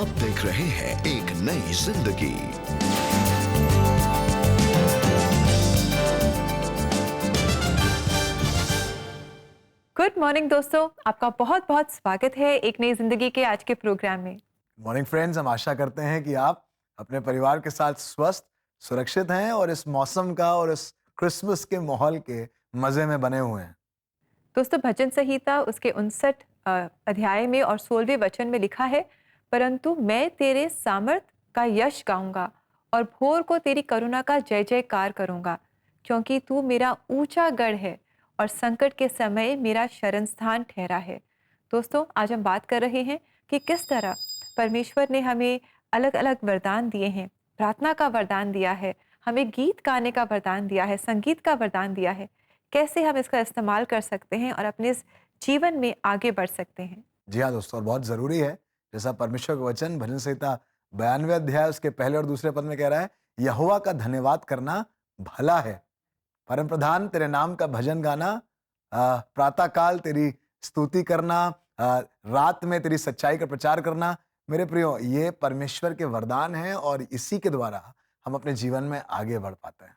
अब देख रहे हैं एक नई जिंदगी। गुड मॉर्निंग दोस्तों, आपका बहुत बहुत स्वागत है एक नई जिंदगी के आज के प्रोग्राम में। मॉर्निंग फ्रेंड्स, हम आशा करते हैं कि आप अपने परिवार के साथ स्वस्थ सुरक्षित हैं और इस मौसम का और इस क्रिसमस के माहौल के मजे में बने हुए हैं। दोस्तों, भजन संहिता उसके 59 अध्याय में और 16वें वचन में लिखा है, परंतु मैं तेरे सामर्थ का यश गाऊंगा और भोर को तेरी करुणा का जय जयकार करूंगा, क्योंकि तू मेरा ऊंचा गढ़ है और संकट के समय मेरा शरण स्थान ठहरा है। दोस्तों, आज हम बात कर रहे हैं कि किस तरह परमेश्वर ने हमें अलग अलग वरदान दिए हैं। प्रार्थना का वरदान दिया है, हमें गीत गाने का वरदान दिया है, संगीत का वरदान दिया है। कैसे हम इसका इस्तेमाल कर सकते हैं और अपने इस जीवन में आगे बढ़ सकते हैं। जी हाँ दोस्तों, और बहुत जरूरी है। जैसा परमेश्वर का वचन भजन संहिता 92 अध्याय उसके पहले और दूसरे पद में कह रहा है, यहोवा का धन्यवाद करना भला है। परम प्रधान, तेरे नाम का भजन गाना, प्रातः काल तेरी स्तुति करना, रात में तेरी सच्चाई का प्रचार करना। मेरे प्रियो, ये परमेश्वर के वरदान हैं और इसी के द्वारा हम अपने जीवन में आगे बढ़ पाते हैं।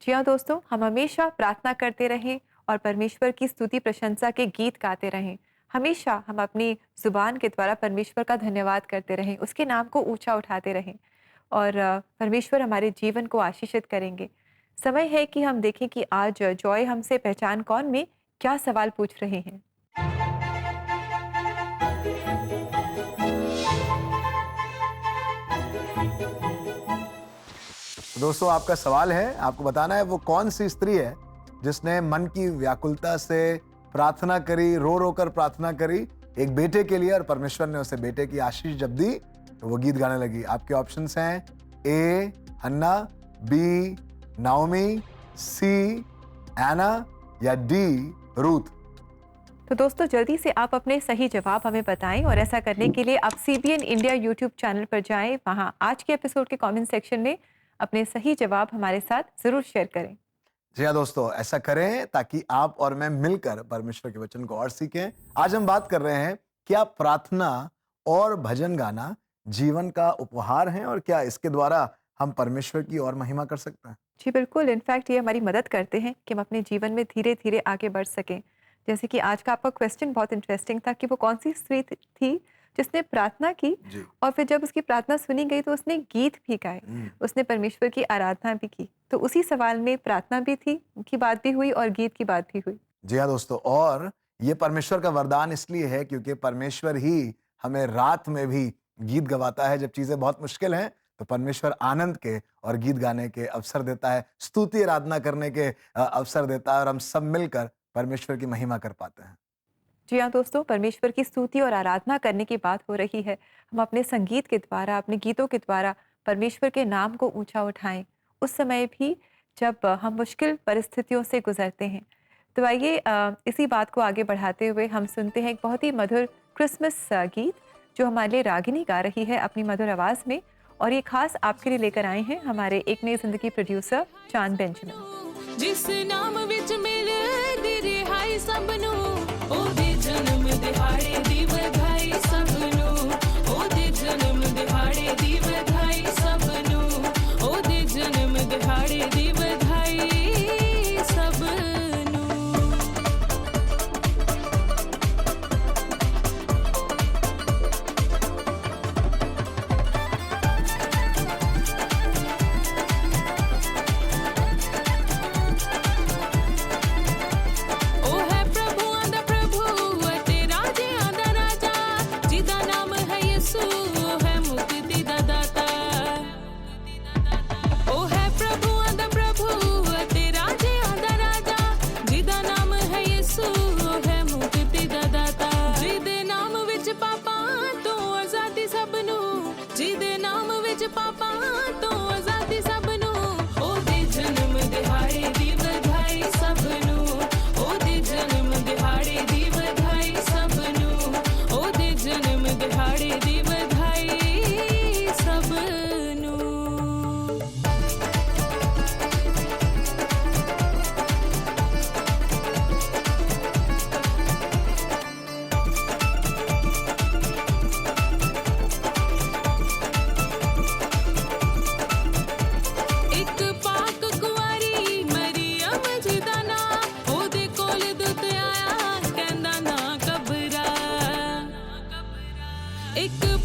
जी हाँ दोस्तों, हम हमेशा प्रार्थना करते रहें और परमेश्वर की स्तुति प्रशंसा के गीत गाते रहें। हमेशा हम अपनी जुबान के द्वारा परमेश्वर का धन्यवाद करते रहें, उसके नाम को ऊंचा उठाते रहें और परमेश्वर हमारे जीवन को आशीषित करेंगे। समय है कि हम देखें कि आज जॉय हमसे पहचान कौन में क्या सवाल पूछ रहे हैं। तो दोस्तों, आपका सवाल है, आपको बताना है वो कौन सी स्त्री है जिसने मन की व्याकुलता से प्रार्थना करी, रो रो कर प्रार्थना करी एक बेटे के लिए, और परमेश्वर ने उसे बेटे की आशीष जब दी तो वो गीत गाने लगी। आपके ऑप्शंस हैं ए हन्ना, बी नाओमी, सी एना या डी रूथ। तो दोस्तों, जल्दी से आप अपने सही जवाब हमें बताएं और ऐसा करने के लिए आप CBN इंडिया यूट्यूब चैनल पर जाएं। वहां आज के एपिसोड के कमेंट सेक्शन में अपने सही जवाब हमारे साथ जरूर शेयर करें। जी हाँ दोस्तों, ऐसा करें ताकि आप और मैं मिलकर परमेश्वर के वचन को और सीखें। आज हम बात कर रहे हैं, क्या प्रार्थना और भजन गाना जीवन का उपहार है और क्या इसके द्वारा हम परमेश्वर की और महिमा कर सकते हैं? जी बिल्कुल, इनफैक्ट ये हमारी मदद करते हैं कि हम अपने जीवन में धीरे धीरे आगे बढ़ सकें। जैसे कि आज का आपका क्वेश्चन बहुत इंटरेस्टिंग था कि वो कौन सी स्त्री थी जिसने प्रार्थना की जी। और फिर जब उसकी प्रार्थना सुनी गई तो उसने गीत भी गाए, उसने परमेश्वर की आराधना भी की। तो उसी सवाल में प्रार्थना भी थी की बात भी हुई और गीत की बात भी हुई। जी हाँ दोस्तों, और ये परमेश्वर का वरदान इसलिए है क्योंकि परमेश्वर ही हमें रात में भी गीत गवाता है। जब चीजें बहुत मुश्किल हैं तो परमेश्वर आनंद के और गीत गाने के अवसर देता है, स्तुति आराधना करने के अवसर देता है, और हम सब मिलकर परमेश्वर की महिमा कर पाते हैं। जी हाँ दोस्तों, परमेश्वर की स्तुति और आराधना करने की बात हो रही है। हम अपने संगीत के द्वारा, अपने गीतों के द्वारा परमेश्वर के नाम को ऊंचा उठाएं, उस समय भी जब हम मुश्किल परिस्थितियों से गुजरते हैं। तो आइए इसी बात को आगे बढ़ाते हुए हम सुनते हैं एक बहुत ही मधुर क्रिसमस गीत जो हमारे लिए रागिनी गा रही है अपनी मधुर आवाज़ में, और ये खास आपके लिए लेकर आए हैं हमारे एक नई जिंदगी प्रोड्यूसर चांद बेंजामिन। जिस नाम विच मिले दी रिहाई सबनू, ओदे जन्म दिहाड़े दी बधाई सबनू, ओदे जन्म दिहाड़े दी बधाई सबनू, ओदे जन्म दिहाड़े दी बधाई सबनू। ओ है प्रभुआं दा प्रभु, ते राजेआं दा राजा, जिदा नाम है यीशु, ओ है मुक्ति दा दाता। ओ है प्रभुआं दा प्रभु, ते राजेआं दा राजा, जिदा नाम है यीशु, ओ है मुक्ति दा दाता। जिदे नाम विच पापां तो आजादी सबनू, जिदे नाम विच पापां तो आजादी सबनू, ओदे जन्म दिहाड़े दी बधाई सबनू, ओदे जन्म दिहाड़े दी बधाई सबनू, ओदे जन्म दिहाड़े दी बधाई सबनू।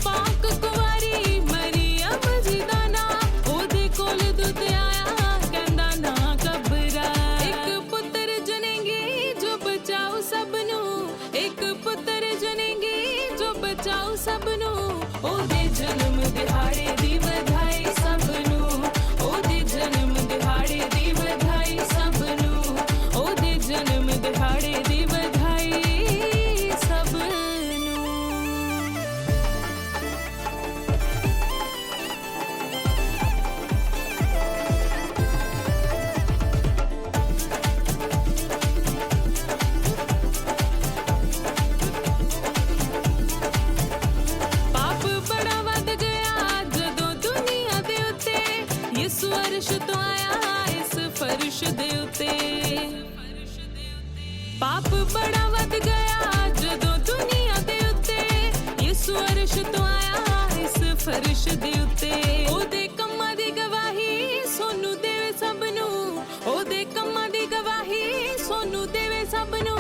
पाक कुंवारी मरियम जी दा नां ओदे कोल दुत आया कहंदा ना घबरा एक पुत्र जनेंगे जो बचाओ सबनू एक पुत्र जनेंगे जो बचाओ सबनू ओदे जन्म दिहाड़े दी बधाई सबनू ओदे जन्म दिहाड़े दी बधाई सबनू ओदे जन्म दिहाड़े दी बधाई सबनू पाप बड़ा वध गया जदों दुनिया दे उत्ते यीशु अर्श तो आया इस फर्श दे उत्ते पाप बड़ा वध गया जदों दुनिया दे उत्ते यीशु अर्श तो आया इस फर्श दे उत्ते ओदे कम्मां दी गवाही सोनू देवे सबनू ओदे कम्मां दी गवाही सोनू देवे सबनू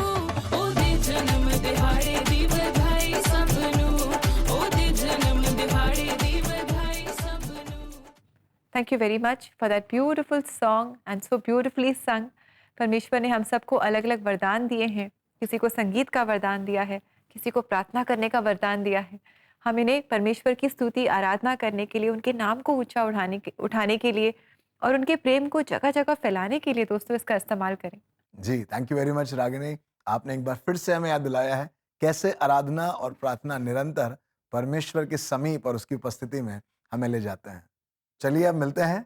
ओदे जन्म दिहाड़े दी बधाई सबनू ओदे जन्म दिहाड़े दी बधाई सबनू thank you very much for that beautiful song and so beautifully sung. परमेश्वर ने हम सबको अलग अलग वरदान दिए हैं। किसी को संगीत का वरदान दिया है, किसी को प्रार्थना करने का वरदान दिया है। हम इन्हें परमेश्वर की स्तुति आराधना करने के लिए, उनके नाम को ऊंचा उठाने के लिए और उनके प्रेम को जगह जगह फैलाने के लिए दोस्तों इसका इस्तेमाल करें। जी, thank you very much Ragini. आपने एक बार फिर से हमें याद दिलाया है कैसे आराधना और प्रार्थना निरंतर परमेश्वर के समीप और उसकी उपस्थिति में हमें ले जाते हैं। चलिए अब मिलते हैं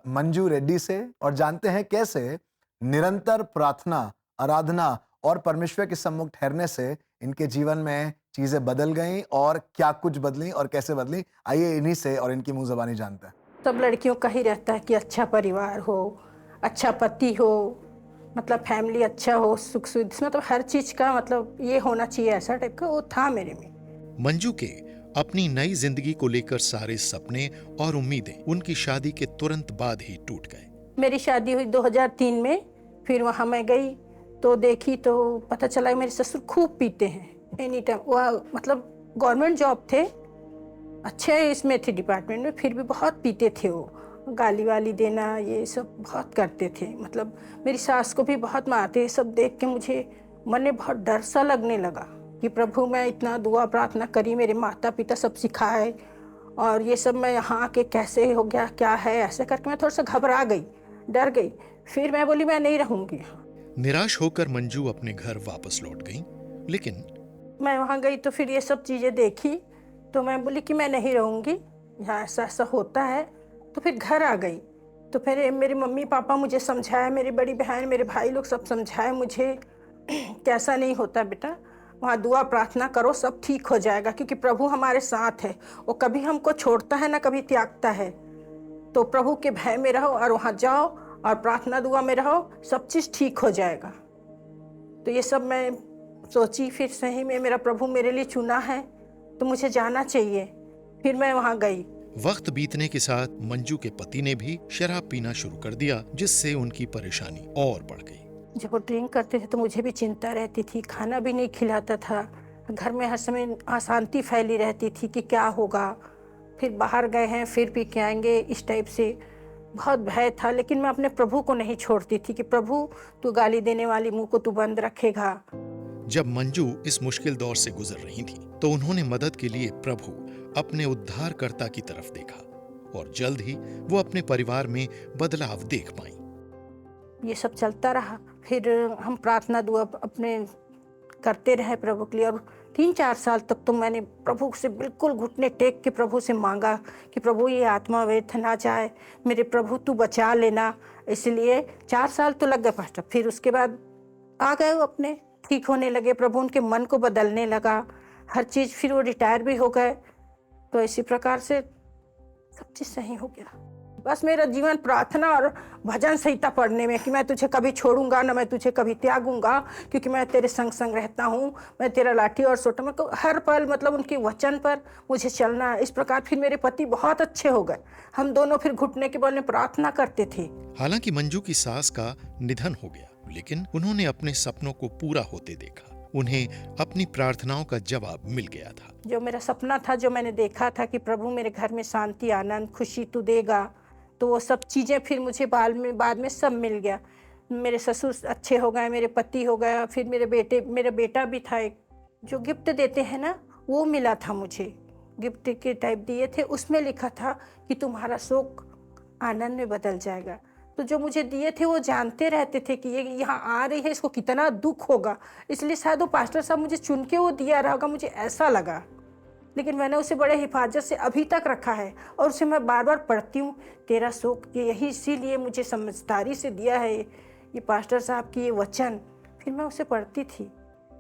मंजू रेड्डी से और जानते हैं कैसे निरंतर प्रार्थना, आराधना और परमेश्वर के सम्मुख ठहरने से इनके जीवन में चीजें बदल गईं और क्या कुछ बदली और कैसे बदली। आइए इन्हीं से और इनकी मुंह ज़बानी जानते हैं। सब लड़कियों का ही रहता है कि अच्छा परिवार हो, अच्छा पति हो, मतलब फैमिली अच्छा हो, सुख सुविधा, मतलब हर चीज़ का मतलब ये होना चाहिए, ऐसा टाइप का वो था मेरे में। मंजू के अपनी नई जिंदगी को लेकर सारे सपने और उम्मीदें उनकी शादी के तुरंत बाद ही टूट गए। मेरी शादी हुई 2003 में, फिर वहाँ मैं गई तो देखी तो पता चला कि मेरे ससुर खूब पीते हैं एनी टाइम। वह मतलब गवर्नमेंट जॉब थे, अच्छे इसमें थे डिपार्टमेंट में, फिर भी बहुत पीते थे वो, गाली वाली देना ये सब बहुत करते थे। मतलब मेरी सास को भी बहुत मारते। सब देख के मुझे मन में बहुत डर सा लगने लगा कि प्रभु मैं इतना दुआ प्रार्थना करी, मेरे माता पिता सब सिखाए और ये सब मैं यहाँ आके कैसे हो गया, क्या है, ऐसे करके मैं थोड़ा सा घबरा गई, डर गई। फिर मैं बोली मैं नहीं रहूँगी। निराश होकर मंजू अपने घर वापस लौट गई, लेकिन मैं वहाँ गई तो फिर ये सब चीज़ें देखी तो मैं बोली कि मैं नहीं रहूँगी, यहाँ ऐसा ऐसा होता है। तो फिर घर आ गई तो फिर मेरे मम्मी पापा मुझे समझाया, मेरी बड़ी बहन मेरे भाई लोग सब समझाए मुझे कैसा नहीं होता बेटा, वहाँ दुआ प्रार्थना करो सब ठीक हो जाएगा, क्योंकि प्रभु हमारे साथ है, वो कभी हमको छोड़ता है ना कभी त्यागता है। तो प्रभु के भय में रहो और वहाँ जाओ और प्रार्थना दुआ में रहो, सब चीज़ ठीक हो जाएगा। तो ये सब मैं सोची, फिर सही में मेरा प्रभु मेरे लिए चुना है तो मुझे जाना चाहिए। फिर मैं वहाँ गई। वक्त बीतने के साथ मंजू के पति ने भी शराब पीना शुरू कर दिया, जिससे उनकी परेशानी और बढ़ गई। जब वो ड्रिंक करते थे तो मुझे भी चिंता रहती थी, खाना भी नहीं खिलाता था, घर में हर समय अशांति फैली रहती थी कि क्या होगा, फिर बाहर गए हैं फिर पी के आएंगे, इस टाइप से बहुत भय था। लेकिन मैं अपने प्रभु को नहीं छोड़ती थी कि प्रभु तू गाली देने वाली मुंह को तू बंद रखेगा। जब मंजू इस मुश्किल दौर से गुजर रही थी तो उन्होंने मदद के लिए प्रभु अपने उद्धारकर्ता की तरफ देखा और जल्द ही वो अपने परिवार में बदलाव देख पाई। ये सब चलता रहा। फिर हम प्रार्थना दुआ अपने करते रहे प्रभु के लिए, और 3-4 साल तक तो मैंने प्रभु से बिल्कुल घुटने टेक के प्रभु से मांगा कि प्रभु ये आत्मा व्यर्थ ना जाए, मेरे प्रभु तू बचा लेना। इसलिए 4 साल तो लग गए पास्टर। फिर उसके बाद आ गए वो अपने, ठीक होने लगे, प्रभु उनके मन को बदलने लगा हर चीज़। फिर वो रिटायर भी हो गए। तो इसी प्रकार से सब चीज़ सही हो गया। बस मेरा जीवन प्रार्थना और भजन संहिता पढ़ने में कि मैं तुझे कभी छोड़ूंगा ना, मैं तुझे कभी त्यागूंगा, क्योंकि मैं तेरे संग संग रहता हूँ, मैं तेरा लाठी और सोटा, मैं हर पल मतलब उनके वचन पर मुझे चलना। इस प्रकार फिर मेरे पति बहुत अच्छे हो गए। हम दोनों फिर घुटने के बल में प्रार्थना करते थे। हालांकि मंजू की सास का निधन हो गया, लेकिन उन्होंने अपने सपनों को पूरा होते देखा उन्हें अपनी प्रार्थनाओं का जवाब मिल गया था। जो मेरा सपना था, जो मैंने देखा था कि प्रभु मेरे घर में शांति, आनंद, खुशी तू देगा, तो वो सब चीज़ें फिर मुझे बाद में सब मिल गया। मेरे ससुर अच्छे हो गए, मेरे पति हो गया, फिर मेरा बेटा भी था एक, जो गिफ्ट देते हैं ना, वो मिला था मुझे, गिफ्ट के टाइप दिए थे। उसमें लिखा था कि तुम्हारा शोक आनंद में बदल जाएगा। तो जो मुझे दिए थे वो जानते रहते थे कि ये यहाँ आ रही है, इसको कितना दुख होगा, इसलिए शायद वो पास्टर साहब मुझे चुन के वो दिया रहा होगा, मुझे ऐसा लगा। लेकिन मैंने उसे बड़े हिफाजत से अभी तक रखा है और उसे मैं बार बार पढ़ती हूँ। तेरा शोक, यही इसीलिए मुझे समझदारी से दिया है ये पास्टर साहब की ये वचन। फिर मैं उसे पढ़ती थी,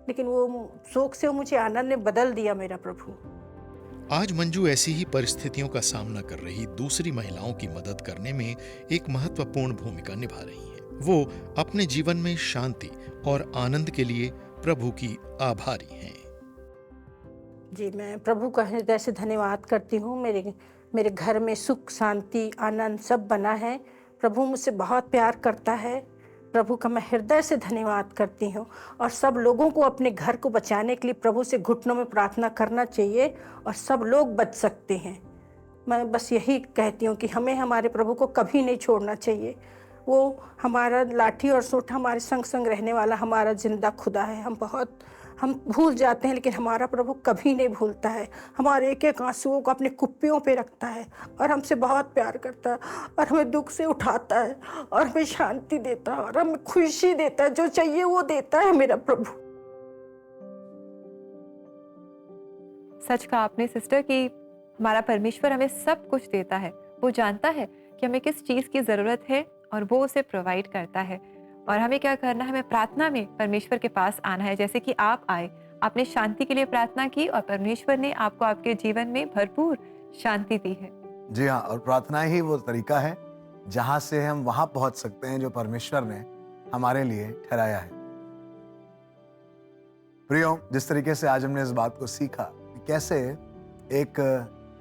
लेकिन वो शोक से वो मुझे आनंद में बदल दिया मेरा प्रभु। आज मंजू ऐसी ही परिस्थितियों का सामना कर रही दूसरी महिलाओं की मदद करने में एक महत्वपूर्ण भूमिका निभा रही हैं। वो अपने जीवन में शांति और आनंद के लिए प्रभु की आभारी हैं। जी, मैं प्रभु का हृदय से धन्यवाद करती हूँ। मेरे घर में सुख, शांति, आनंद सब बना है। प्रभु मुझसे बहुत प्यार करता है। प्रभु का मैं हृदय से धन्यवाद करती हूँ। और सब लोगों को अपने घर को बचाने के लिए प्रभु से घुटनों में प्रार्थना करना चाहिए और सब लोग बच सकते हैं। मैं बस यही कहती हूँ कि हमें हमारे प्रभु को कभी नहीं छोड़ना चाहिए। वो हमारा लाठी और सोटा, हमारे संग संग रहने वाला हमारा जिंदा खुदा है। हम भूल जाते हैं, लेकिन हमारा प्रभु कभी नहीं भूलता है। हमारे एक एक आंसुओं को अपने कुप्पियों पे रखता है और हमसे बहुत प्यार करता है और हमें दुख से उठाता है और हमें शांति देता है और हमें खुशी देता है। जो चाहिए वो देता है मेरा प्रभु। सच कहा आपने सिस्टर कि हमारा परमेश्वर हमें सब कुछ देता है। वो जानता है कि हमें किस चीज़ की ज़रूरत है और वो उसे प्रोवाइड करता है। और हमें क्या करना है, हमें प्रार्थना में परमेश्वर के पास आना है। जैसे कि आप आए, आपने शांति के लिए प्रार्थना की और परमेश्वर ने आपको आपके जीवन में भरपूर शांति दी है। जी हाँ, और प्रार्थना ही वो तरीका है जहां से हम वहां पहुंच सकते हैं जो परमेश्वर ने हमारे लिए ठहराया है। प्रियो, जिस तरीके से आज हमने इस बात को सीखा कि कैसे एक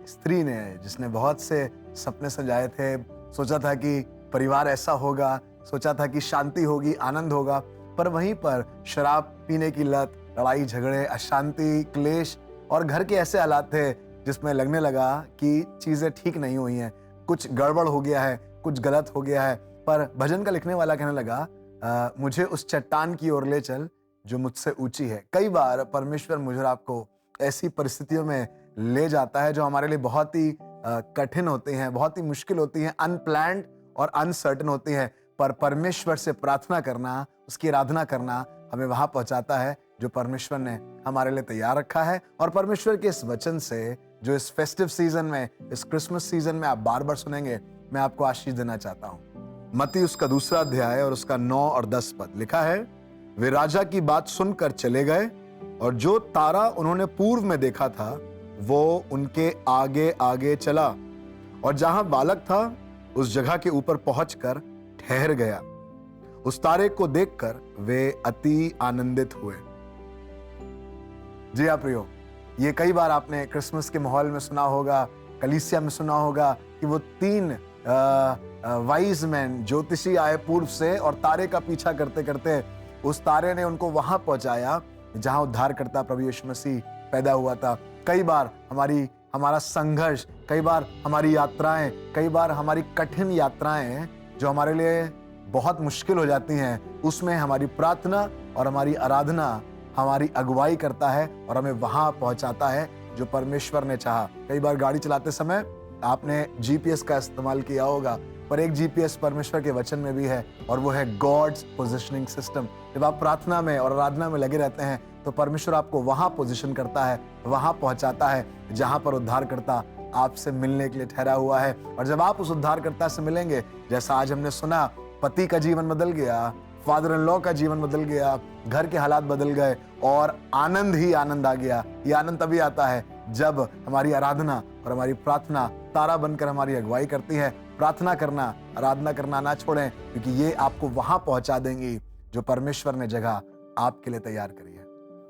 स्त्री ने, जिसने बहुत से सपने सजाए थे, सोचा था कि परिवार ऐसा होगा, सोचा था कि शांति होगी, आनंद होगा, पर वहीं पर शराब पीने की लत, लड़ाई झगड़े, अशांति, क्लेश और घर के ऐसे हालात थे जिसमें लगने लगा कि चीजें ठीक नहीं हुई हैं, कुछ गड़बड़ हो गया है, कुछ गलत हो गया है। पर भजन का लिखने वाला कहने लगा, मुझे उस चट्टान की ओर ले चल जो मुझसे ऊंची है। कई बार परमेश्वर मुझे और आपको ऐसी परिस्थितियों में ले जाता है जो हमारे लिए बहुत ही कठिन होती हैं, बहुत ही मुश्किल होती हैं, अनप्लैन्ड और अनसर्टन होती हैं। पर परमेश्वर से प्रार्थना करना, उसकी आराधना करना हमें वहां पहुंचाता है जो परमेश्वर ने हमारे लिए तैयार रखा है। और परमेश्वर के इस वचन से जो इस फेस्टिव सीजन में, इस क्रिसमस सीजन में आप बार बार सुनेंगे, मैं आपको आशीष देना चाहता हूं। मत्ती उसका 2 अध्याय और उसका 9 और 10 पद लिखा है, वे राजा की बात सुनकर चले गए और जो तारा उन्होंने पूर्व में देखा था वो उनके आगे आगे चला और जहां बालक था उस जगह के ऊपर पहुंचकर ठहर गया। उस तारे को देखकर वे अति आनंदित हुए। जी हाँ प्रियो, ये कई बार आपने क्रिसमस के माहौल में सुना होगा, कलीसिया में सुना होगा कि वो 3 वाइज मैन, ज्योतिषी आए पूर्व से और तारे का पीछा करते करते उस तारे ने उनको वहां पहुंचाया जहां उद्धारकर्ता प्रभु यीशु मसीह पैदा हुआ था। कई बार हमारा संघर्ष, कई बार हमारी यात्राएं, कई बार हमारी कठिन यात्राएं जो हमारे लिए बहुत मुश्किल हो जाती हैं, उसमें हमारी प्रार्थना और हमारी आराधना हमारी अगुवाई करता है और हमें वहां पहुंचाता है जो परमेश्वर ने चाहा। कई बार गाड़ी चलाते समय आपने जीपीएस का इस्तेमाल किया होगा, पर एक जीपीएस परमेश्वर के वचन में भी है और वो है गॉड्स पोजिशनिंग सिस्टम। जब आप प्रार्थना में और आराधना में लगे रहते हैं तो परमेश्वर आपको वहां पोजीशन करता है, वहां पहुंचाता है जहां पर उद्धारकर्ता आपसे मिलने के लिए ठहरा हुआ है। और जब आप उस उद्धारकर्ता से मिलेंगे, जैसा आज हमने सुना, पति का जीवन बदल गया, फादर इन लॉ का जीवन बदल गया, घर के हालात बदल गए और आनंद ही आनंद आ गया। ये आनंद तभी आता है जब हमारी आराधना और हमारी प्रार्थना तारा बनकर हमारी अगुवाई करती है। प्रार्थना करना, आराधना करना ना छोड़ें, क्योंकि ये आपको वहां पहुंचा देंगी जो परमेश्वर ने जगह आपके लिए तैयार करी है।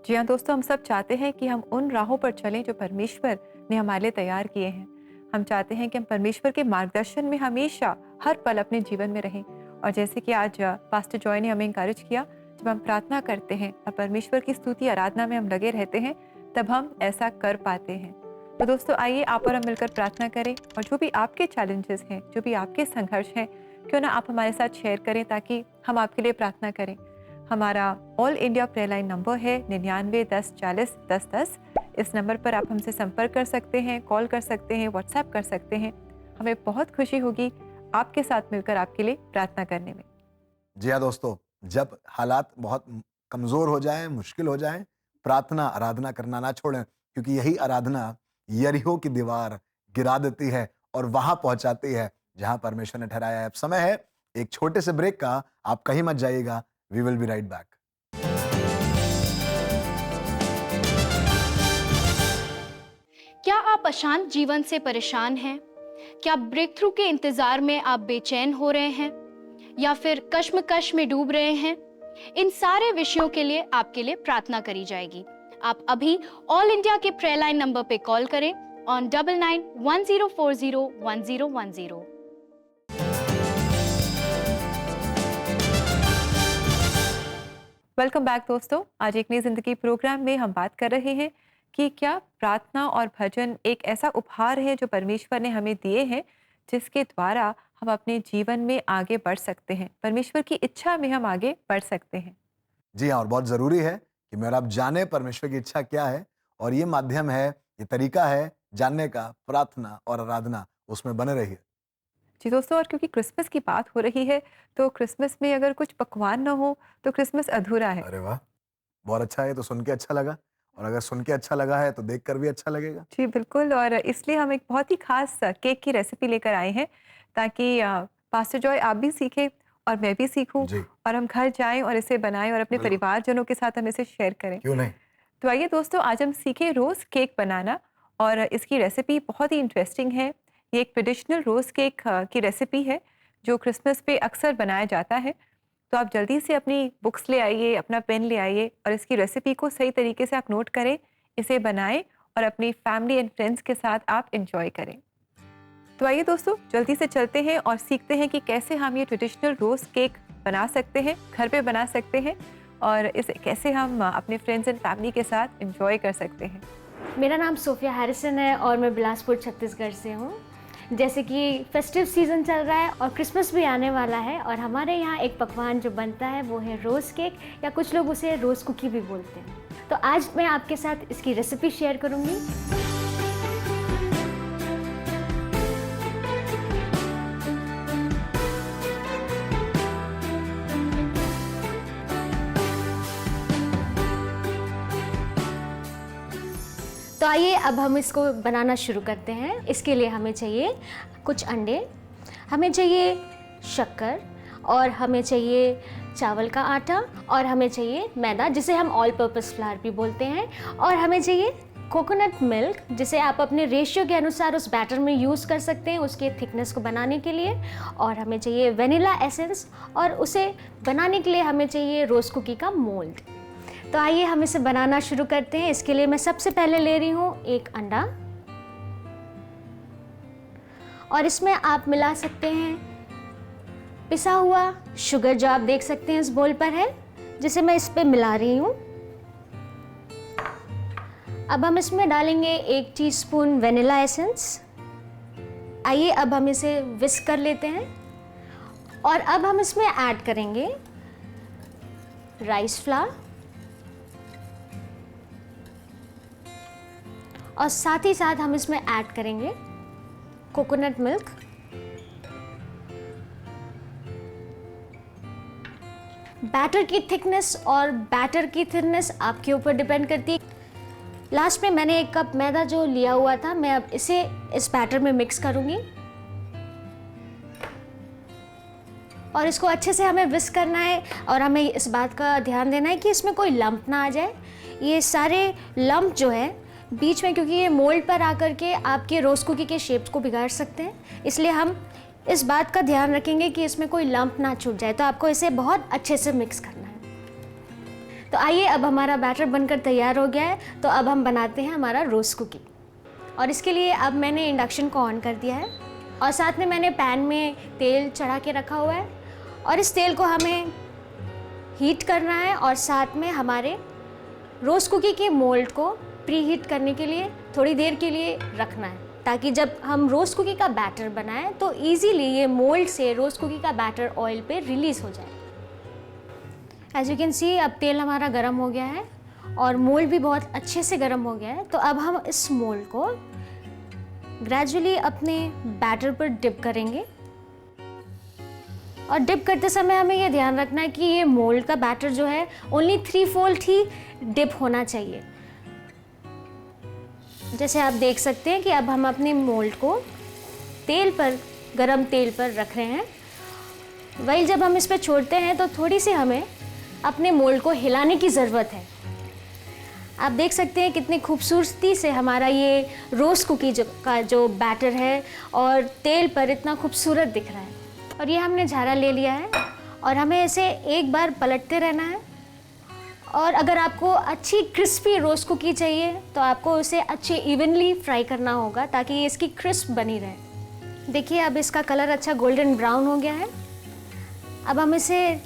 जी हाँ दोस्तों, हम सब चाहते हैं कि हम उन राहों पर चलें जो परमेश्वर ने हमारे लिए तैयार किए हैं। हम चाहते हैं कि हम परमेश्वर के मार्गदर्शन में हमेशा हर पल अपने जीवन में रहें। और जैसे कि आज पास्टर जॉय ने हमें इंकरेज किया जब हम प्रार्थना करते हैं और परमेश्वर की स्तुति आराधना में हम लगे रहते हैं, तब हम ऐसा कर पाते हैं। तो दोस्तों, आइए आप और हम मिलकर प्रार्थना करें और जो भी आपके चैलेंजेस हैं, जो भी आपके संघर्ष हैं, क्यों ना आप हमारे साथ शेयर करें ताकि हम आपके लिए प्रार्थना करें। हमारा all India prayer line number है 99 10 40 10 10। इस नंबर पर आप हमसे संपर्क कर सकते हैं, कॉल कर सकते हैं, व्हाट्सएप कर सकते हैं। हमें बहुत खुशी होगी आपके साथ मिलकर आपके लिए प्रार्थना करने में। जी हाँ दोस्तों, जब हालात बहुत कमजोर हो जाएं, मुश्किल हो जाएं, प्रार्थना आराधना करना ना छोड़ें, क्योंकि यही आराधना यरीहो की दीवार गिरा देती है और वहां पहुंचाती है जहां परमेश्वर ने ठहराया है। अब समय है एक छोटे से ब्रेक का, आप कहीं मत जाइएगा। We will be right back. क्या आप अशांत जीवन से परेशान हैं? क्या ब्रेक थ्रू के इंतजार में आप बेचैन हो रहे हैं या फिर कश्मकश में डूब रहे हैं? इन सारे विषयों के लिए आपके लिए प्रार्थना करी जाएगी। आप अभी ऑल इंडिया के प्रेयर लाइन नंबर पे कॉल करें ऑन 9910401010। वेलकम बैक दोस्तों। आज एक नई जिंदगी प्रोग्राम में हम बात कर रहे हैं कि क्या प्रार्थना और भजन एक ऐसा उपहार है जो परमेश्वर ने हमें दिए हैं, जिसके द्वारा हम अपने जीवन में आगे बढ़ सकते हैं, परमेश्वर की इच्छा में हम आगे बढ़ सकते हैं। जी हाँ, और बहुत जरूरी है कि मैं और आप जाने परमेश्वर की इच्छा क्या है, और ये माध्यम है, ये तरीका है जानने का, प्रार्थना और आराधना, उसमें बने रहिए। जी दोस्तों, और क्योंकि क्रिसमस की बात हो रही है, तो क्रिसमस में अगर कुछ पकवान ना हो तो क्रिसमस अधूरा है। अरे वाह, बहुत अच्छा है। तो सुन के अच्छा लगा, और अगर सुन के अच्छा लगा है तो देख कर भी अच्छा लगेगा। जी बिल्कुल, और इसलिए हम एक बहुत ही खास केक की रेसिपी लेकर आए हैं ताकि पास्टर जॉय आप भी सीखें और मैं भी सीखूं, जी। और हम घर जाएं और इसे बनाएं और अपने बिल्कुल। परिवारजनों के साथ हम इसे शेयर करें। क्यों नहीं। तो आइए दोस्तों, आज हम सीखें रोज़ केक बनाना, और इसकी रेसिपी बहुत ही इंटरेस्टिंग है। ये एक ट्रेडिशनल रोज़ केक की रेसिपी है जो क्रिसमस पे अक्सर बनाया जाता है। तो आप जल्दी से अपनी बुक्स ले आइए, अपना पेन ले आइए, और इसकी रेसिपी को सही तरीके से आप नोट करें, इसे बनाएं और अपनी फैमिली एंड फ्रेंड्स के साथ आप एंजॉय करें। तो आइए दोस्तों, जल्दी से चलते हैं और सीखते हैं कि कैसे हम ये ट्रेडिशनल रोज़ केक बना सकते हैं, घर पे बना सकते हैं, और इसे कैसे हम अपने फ्रेंड्स एंड फैमिली के साथ एंजॉय कर सकते हैं। मेरा नाम सोफिया हैरिसन है और मैं बिलासपुर छत्तीसगढ़ से हूँ। जैसे कि फेस्टिव सीज़न चल रहा है और क्रिसमस भी आने वाला है, और हमारे यहाँ एक पकवान जो बनता है वो है रोज़ केक, या कुछ लोग उसे रोज़ कुकी भी बोलते हैं। तो आज मैं आपके साथ इसकी रेसिपी शेयर करूँगी। तो आइए अब हम इसको बनाना शुरू करते हैं। इसके लिए हमें चाहिए कुछ अंडे, हमें चाहिए शक्कर, और हमें चाहिए चावल का आटा, और हमें चाहिए मैदा जिसे हम ऑल पर्पस फ्लावर भी बोलते हैं, और हमें चाहिए कोकोनट मिल्क जिसे आप अपने रेशियो के अनुसार उस बैटर में यूज़ कर सकते हैं उसके थिकनेस को बनाने के लिए, और हमें चाहिए वेनिला एसेंस, और उसे बनाने के लिए हमें चाहिए रोज़ कुकी का मोल्ड। तो आइए हम इसे बनाना शुरू करते हैं। इसके लिए मैं सबसे पहले ले रही हूँ एक अंडा, और इसमें आप मिला सकते हैं पिसा हुआ शुगर जो आप देख सकते हैं इस बोल पर है, जिसे मैं इस पे मिला रही हूँ। अब हम इसमें डालेंगे 1 टीस्पून वेनिला एसेंस। आइए अब हम इसे विस्क कर लेते हैं, और अब हम इसमें ऐड करेंगे राइस फ्लावर, और साथ ही साथ हम इसमें ऐड करेंगे कोकोनट मिल्क। बैटर की थिकनेस और बैटर की थिननेस आपके ऊपर डिपेंड करती है। लास्ट में मैंने 1 कप मैदा जो लिया हुआ था, मैं अब इसे इस बैटर में मिक्स करूंगी, और इसको अच्छे से हमें विस्क करना है, और हमें इस बात का ध्यान देना है कि इसमें कोई लंप ना आ जाए। ये सारे लंप जो है बीच में, क्योंकि ये मोल्ड पर आकर के आपके रोज़ कुकी के शेप्स को बिगाड़ सकते हैं, इसलिए हम इस बात का ध्यान रखेंगे कि इसमें कोई लंप ना छूट जाए। तो आपको इसे बहुत अच्छे से मिक्स करना है। तो आइए, अब हमारा बैटर बनकर तैयार हो गया है, तो अब हम बनाते हैं हमारा रोज़ कुकी। और इसके लिए अब मैंने इंडक्शन को ऑन कर दिया है, और साथ में मैंने पैन में तेल चढ़ा के रखा हुआ है, और इस तेल को हमें हीट करना है और साथ में हमारे रोज़ कुकी के मोल्ड को प्री हीट करने के लिए थोड़ी देर के लिए रखना है, ताकि जब हम रोज़ कुकी का बैटर बनाएं तो इजीली ये मोल्ड से रोज़ कुकी का बैटर ऑयल पे रिलीज़ हो जाए। एज यू कैन सी अब तेल हमारा गर्म हो गया है और मोल्ड भी बहुत अच्छे से गर्म हो गया है। तो अब हम इस मोल्ड को ग्रेजुअली अपने बैटर पर डिप करेंगे और डिप करते समय हमें यह ध्यान रखना है कि ये मोल्ड का बैटर जो है ओनली 3/4 ही डिप होना चाहिए। जैसे आप देख सकते हैं कि अब हम अपने मोल्ड को तेल पर, गरम तेल पर रख रहे हैं। वही जब हम इस पर छोड़ते हैं तो थोड़ी सी हमें अपने मोल्ड को हिलाने की ज़रूरत है। आप देख सकते हैं कितनी खूबसूरती से हमारा ये रोज़ कुकी का जो बैटर है और तेल पर इतना खूबसूरत दिख रहा है। और ये हमने झारा ले लिया है और हमें इसे एक बार पलटते रहना है। और अगर आपको अच्छी क्रिस्पी रोज़ कुकी चाहिए तो आपको उसे अच्छे इवनली फ्राई करना होगा ताकि ये इसकी क्रिस्प बनी रहे। देखिए अब इसका कलर अच्छा गोल्डन ब्राउन हो गया है। अब हम इसे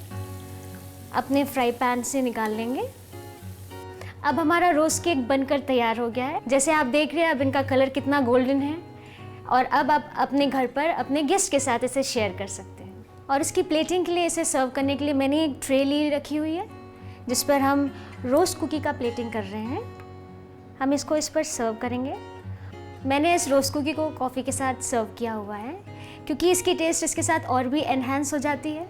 अपने फ्राई पैन से निकाल लेंगे। अब हमारा रोज़ केक बनकर तैयार हो गया है। जैसे आप देख रहे हैं अब इनका कलर कितना गोल्डन है और अब आप अपने घर पर अपने गेस्ट के साथ इसे शेयर कर सकते हैं। और इसकी प्लेटिंग के लिए, इसे सर्व करने के लिए मैंने एक ट्रे ली रखी हुई है जिस पर हम रोज़ कुकी का प्लेटिंग कर रहे हैं। हम इसको इस पर सर्व करेंगे। मैंने इस रोज़ कुकी को कॉफ़ी के साथ सर्व किया हुआ है क्योंकि इसकी टेस्ट इसके साथ और भी एनहांस हो जाती है।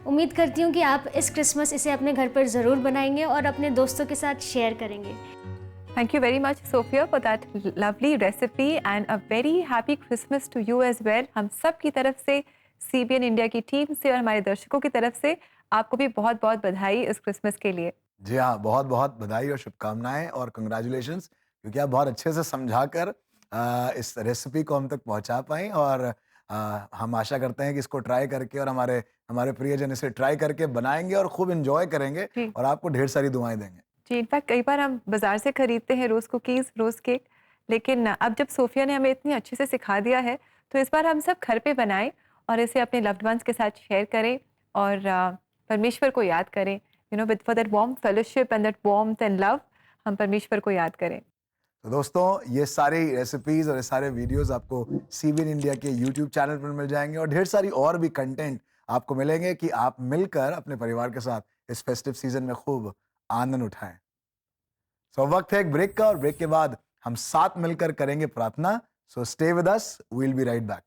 उम्मीद करती हूँ कि आप इस क्रिसमस इसे अपने घर पर ज़रूर बनाएंगे और अपने दोस्तों के साथ शेयर करेंगे। Thank you very much, Sophia, for that lovely recipe and a very happy Christmas to you as well. हम सब की तरफ से, CBN इंडिया की टीम से और हमारे दर्शकों की तरफ से आपको भी बहुत बहुत बधाई इस क्रिसमस के लिए। जी हाँ, बहुत बहुत बधाई और शुभकामनाएं और कंग्रेचुलेशंस, क्योंकि आप बहुत अच्छे से समझाकर इस रेसिपी को हम तक पहुंचा पाएं। और हम आशा करते हैं कि इसको ट्राई करके और हमारे प्रियजन इसे ट्राई करके बनाएंगे और खूब एंजॉय करेंगे और आपको ढेर सारी दुआएं देंगे। जी, इनफैक्ट कई बार हम बाजार से खरीदते हैं रोज़ कुकीज़, रोज़ केक, लेकिन अब जब सोफिया ने हमें इतनी अच्छे से सिखा दिया है तो इस बार हम सब घर पे बनाएं और इसे अपने लव्ड वंस के साथ शेयर करें और परमेश्वर को याद करें। You know, with for that warm fellowship and that warmth and love, हम परमेश्वर को याद करें। तो दोस्तों, ये सारी रेसिपीज और ये सारे वीडियोस आपको CBN इंडिया के YouTube चैनल पर मिल जाएंगे और ढेर सारी और भी कंटेंट आपको मिलेंगे कि आप मिलकर अपने परिवार के साथ इस फेस्टिव सीजन में खूब आनंद उठाएं। सो वक्त है एक ब्रेक का और ब्रेक के बाद हम साथ मिलकर करेंगे प्रार्थना। So stay with us, we will be right back.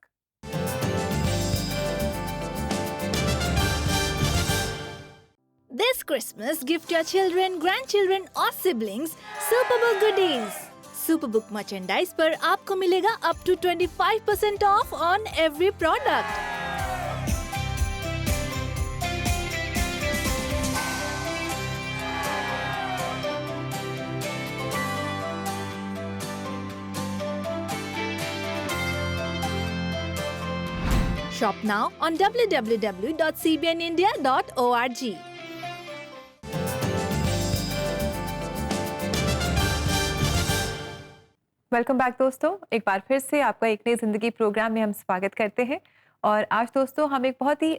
This Christmas, gift your children, grandchildren or siblings Superbook goodies. Superbook merchandise पर आपको मिलेगा up to 25% off on every product. Shop now on www.cbnindia.org. Welcome back दोस्तों, एक बार फिर से आपका एक नई ज़िंदगी प्रोग्राम में हम स्वागत करते हैं। और आज दोस्तों हम एक बहुत ही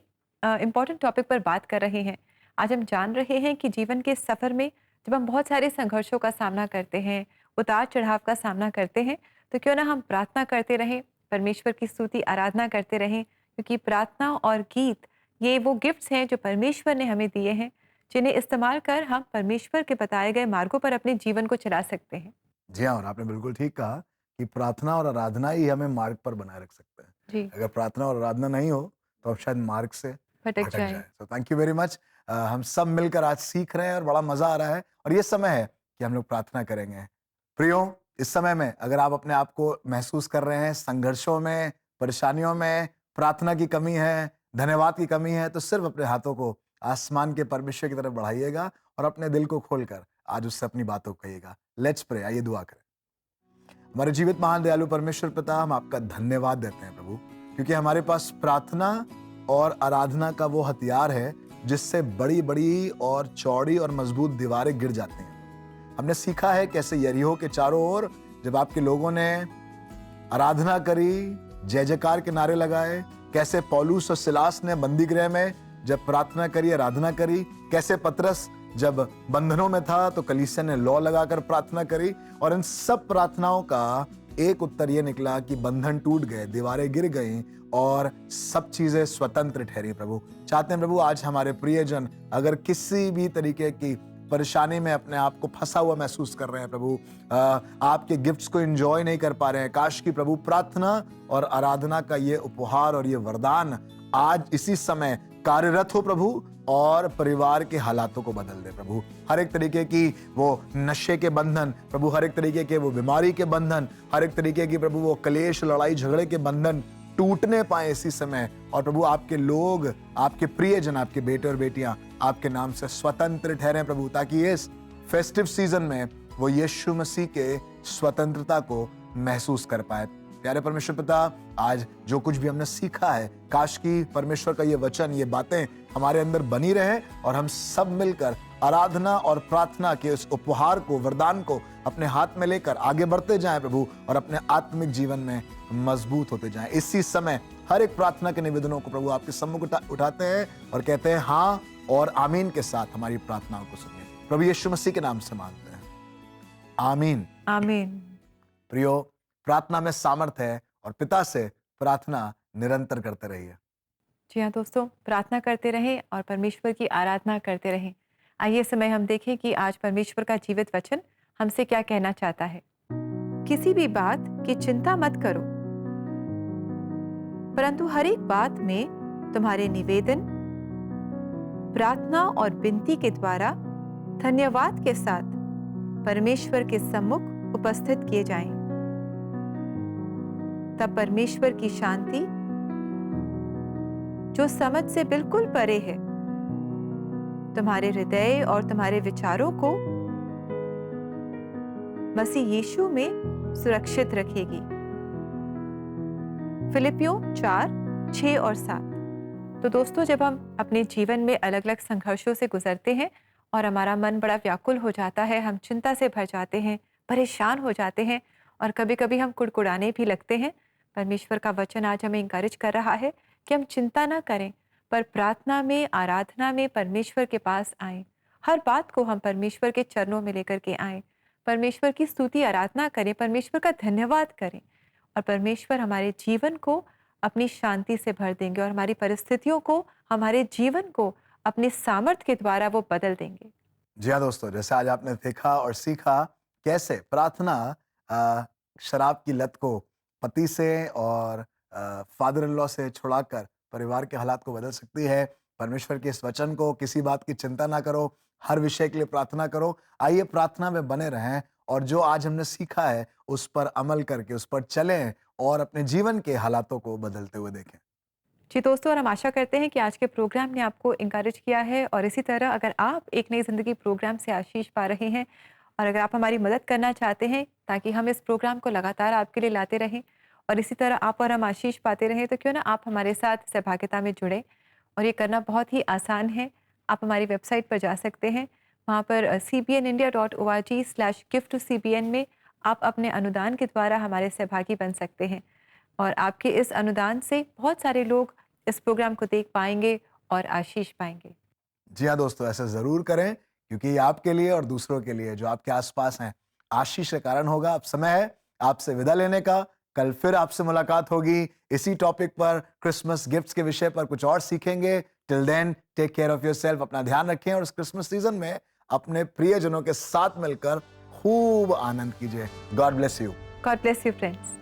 इम्पॉर्टेंट टॉपिक पर बात कर रहे हैं। आज हम जान रहे हैं कि जीवन के सफ़र में जब हम बहुत सारे संघर्षों का सामना करते हैं, उतार चढ़ाव का सामना करते हैं, तो क्यों ना हम प्रार्थना करते रहें, परमेश्वर की स्तुति आराधना करते रहें, क्योंकि प्रार्थना और गीत ये वो गिफ्ट्स हैं जो परमेश्वर ने हमें दिए हैं, जिन्हें इस्तेमाल कर हम परमेश्वर के बताए गए मार्गों पर अपने जीवन को चला सकते हैं। जी हाँ, और आपने बिल्कुल ठीक कहा कि प्रार्थना और आराधना ही हमें मार्ग पर बनाए रख सकते हैं। जी, अगर प्रार्थना और आराधना नहीं हो तो आप शायद मार्ग से भटक भटक जाए। जाए। तो थैंक यू वेरी मच। हम सब मिलकर आज सीख रहे हैं और बड़ा मजा आ रहा है और ये समय है कि हम लोग प्रार्थना करेंगे। प्रियो, इस समय में अगर आप अपने आप को महसूस कर रहे हैं संघर्षों में, परेशानियों में, प्रार्थना की कमी है, धन्यवाद की कमी है, तो सिर्फ अपने हाथों को आसमान के परमेश्वर की तरफ बढ़ाइएगा और अपने दिल को खोलकर आज उससे अपनी बातों को कहिएगा। लेट्स प्रे, आइए दुआ करें। हमारे जीवित महान दयालु परमेश्वर पिता, हम आपका धन्यवाद देते हैं प्रभु, क्योंकि हमारे पास प्रार्थना और आराधना का वो हथियार है जिससे बड़ी बड़ी और चौड़ी और मजबूत दीवारें गिर जाती हैं। हमने सीखा है कैसे यरीहो के चारों ओर जब आपके लोगों ने आराधना करी, जय जयकार के नारे लगाए, कैसे पौलुस और सिलास ने बंदीगृह में जब प्रार्थना करी, आराधना करी, कैसे पतरस जब बंधनों में था तो कलीसिया ने लौ लगाकर प्रार्थना करी, और इन सब प्रार्थनाओं का एक उत्तर यह निकला कि बंधन टूट गए, दीवारें गिर गईं और सब चीजें स्वतंत्र ठहरी। प्रभु चाहते हैं प्रभु आज हमारे प्रियजन अगर किसी भी तरीके की परेशानी में अपने आप को फंसा हुआ महसूस कर रहे हैं प्रभु, आपके गिफ्ट्स को एंजॉय नहीं कर पा रहे हैं, काश की प्रभु प्रार्थना और आराधना का ये उपहार और ये वरदान आज इसी समय कार्यरत हो प्रभु, और परिवार के हालातों को बदल दे प्रभु। हर एक तरीके की वो नशे के बंधन प्रभु, हर एक तरीके के वो बीमारी के बंधन, हर एक तरीके की प्रभु वो क्लेश, लड़ाई झगड़े के बंधन टूटने पाए इसी समय, और प्रभु आपके लोग, आपके प्रियजन, आपके बेटे और बेटियां आपके नाम से स्वतंत्र ठहरे प्रभु, ताकि इस फेस्टिव सीजन में वो यीशु मसीह के स्वतंत्रता को महसूस कर पाए। प्यारे परमेश्वर पिता, आज जो कुछ भी हमने सीखा है, काश की परमेश्वर का ये वचन, ये बातें हमारे अंदर बनी रहे और हम सब मिलकर आराधना और प्रार्थना के उस उपहार को, वरदान को अपने हाथ में लेकर आगे बढ़ते जाएं प्रभु, और अपने आत्मिक जीवन में मजबूत होते जाएं। इसी समय हर एक प्रार्थना के निवेदनों को प्रभु आपके सम्मुख उठाते हैं और कहते हैं हाँ और आमीन के साथ हमारी प्रार्थनाओं को सुनिए। प्रभु यीशु मसीह के नाम से मांगते हैं, आमीन। आमीन। प्रियो, प्रार्थना में सामर्थ है और पिता से प्रार्थना निरंतर करते रहिए। जी हाँ दोस्तों, प्रार्थना करते रहें और परमेश्वर की आराधना करते रहें। आइए समय हम देखें कि आज परमेश्वर का जीवित वचन हमसे क्या कहना चाहता है। किसी भी बात की चिंता मत करो, परंतु हर एक बात में तुम्हारे निवेदन, प्रार्थना और विनती के द्वारा धन्यवाद के साथ परमेश्वर के सम्मुख उपस्थित किए जाएं। तब परमेश्वर की शांति, जो समझ से बिल्कुल परे है, तुम्हारे हृदय और तुम्हारे विचारों को मसीह यीशु में सुरक्षित रखेगी। फिलिपियों 4:6 और 7। तो दोस्तों, जब हम अपने जीवन में अलग अलग संघर्षों से गुजरते हैं और हमारा मन बड़ा व्याकुल हो जाता है, हम चिंता से भर जाते हैं, परेशान हो जाते हैं और कभी कभी हम कुड़कुड़ाने भी लगते हैं, परमेश्वर का वचन आज हमें इंकरेज कर रहा है कि हम चिंता ना करें, पर प्रार्थना में, आराधना में परमेश्वर के पास आएं। हर बात को हम परमेश्वर के चरणों में लेकर के आएं, परमेश्वर की स्तुति आराधना करें, परमेश्वर का धन्यवाद करें, और परमेश्वर हमारे जीवन को अपनी शांति से भर देंगे और हमारी परिस्थितियों को, हमारे जीवन को अपने सामर्थ्य के द्वारा वो बदल देंगे। जी हाँ दोस्तों, जैसे आज आपने देखा और सीखा कैसे प्रार्थना शराब की लत को पति से और फादर इन लॉ से छुड़ाकर परिवार के हालात को बदल सकती है। परमेश्वर के इस वचन को, किसी बात की चिंता ना करो, हर विषय के लिए प्रार्थना करो। आइए प्रार्थना में बने रहें और जो आज हमने सीखा है उस पर अमल करके उस पर चलें और अपने जीवन के हालातों को बदलते हुए देखें। जी दोस्तों, और हम आशा करते हैं कि आज के प्रोग्राम ने आपको इंकरेज किया है, और इसी तरह अगर आप एक नई जिंदगी प्रोग्राम से आशीष पा रहे हैं और अगर आप हमारी मदद करना चाहते हैं ताकि हम इस प्रोग्राम को लगातार आपके लिए लाते रहें और इसी तरह आप और हम आशीष पाते रहें, तो क्यों ना आप हमारे साथ सहभागिता में जुड़ें। और ये करना बहुत ही आसान है। आप हमारी वेबसाइट पर जा सकते हैं, वहाँ पर cbnindia.org/gift-to-cbn में आप अपने अनुदान के द्वारा हमारे सहभागी बन सकते हैं, और आपके इस अनुदान से बहुत सारे लोग इस प्रोग्राम को देख पाएंगे और आशीष पाएंगे। जी हाँ दोस्तों, ऐसा जरूर करें, क्योंकि ये आपके लिए और दूसरों के लिए जो आपके आसपास हैं आशीष का कारण होगा। अब समय है आपसे विदा लेने का। कल फिर आपसे मुलाकात होगी इसी टॉपिक पर, क्रिसमस गिफ्ट्स के विषय पर कुछ और सीखेंगे। Till then take care of yourself, अपना ध्यान रखें और इस क्रिसमस सीजन में अपने प्रियजनों के साथ मिलकर खूब आनंद कीजिए। God bless you. God bless you friends.